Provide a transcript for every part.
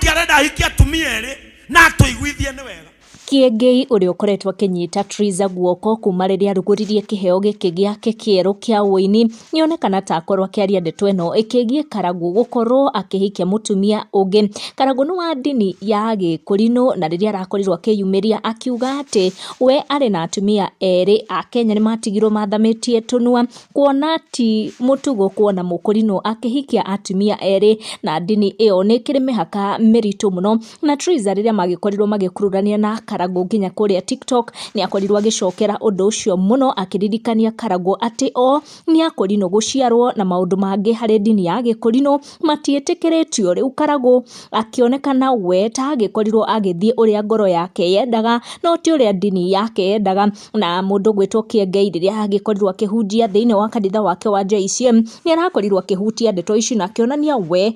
Mwanake arenda ahikie atumia eri na atuiguithie ni wega. Kiengei uria ukoretwo akinyita Triza guoko kuma riria aruguririe kiheo giki giake kieru kia uini nionekana ta akorwo akiaria ndeto ino ikigie Karangũ gukorwo akihikia mutumia ungi. Karangũ ni wa dini ya Gĩkũrinũ na riria arakorirwo akiyumiria akiuga ati we ari na atumia eri a Kenya ni matigirwo mathamitie tunua kuona ti mutugo kuona Mũkũrinũ akihikia atumia eri na dini iyo ni kiri mihaka miritu muno. Na Triza riria magikorirwo magikururania na Karangũ nginya kuria TikTok ni akorirwo agicokera undu ucio muno akiririkania Karangũ ati o ni Akũrinũ guciarwo na maundu mangi hari dini ya Gĩkũrinũ matietikiritio. Riu Karangũ akionekana we ta agikorirwo agithie uria ngoro yake yendaga no ti uria dini yake yendaga. Na mundu gwitwo Kiengei riria agikorirwo akihunjia thiini wa kanitha wake wa JCM ni arakorirwo akihutia ndeto ici na akionania we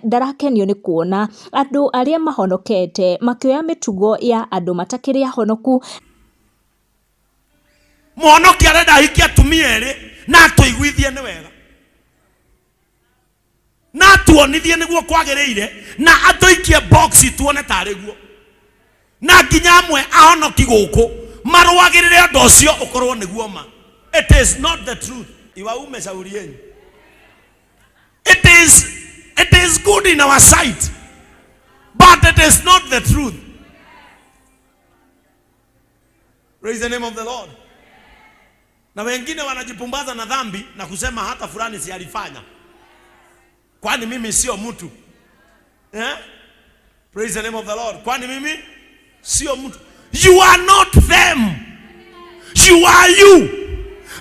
ndarakenio ni kuona andu aria mahonokete makioya mitugo ya andu matakiri ahonoku. Mwanake arenda ahikie atumia eri na atuiguithie ni wega na atuonithie niguo kwagiriire na atuikie box tuone tariguo na nginya amwe ahonoki guku marwagirire undu ucio ukorwo niguo ma. It is not the truth. Iwaume shauri yenu. It is good in our sight, but it is not the truth. Praise the name of the Lord. Na wengine wanajipumbaza na dhambi na kusema hata fulani si alifanya, kwani mimi sio mtu. Praise the name of the Lord. Kwani mimi sio mtu. You are not them. You are you.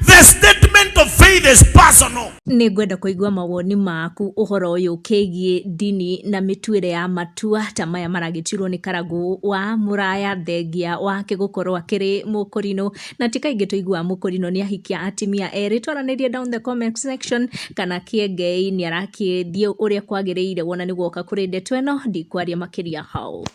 The statement of faith is personal. Ni ngwenda kuigua mawoni maku uhoro uyu ukigie dini na mituire ya matua ta maya maragitirwo ni Karangũ wa Muraya thengia wake gukorwo akiri Mũkũrinũ na tikaingi tuigua Mũkũrinũ ni ahikia atimia eri. Twaranirie down the comment section kana Kiengei ni arakithie uria kwagiriire wona ni guoka kuri ndeto ino ndikwaria makiria hau.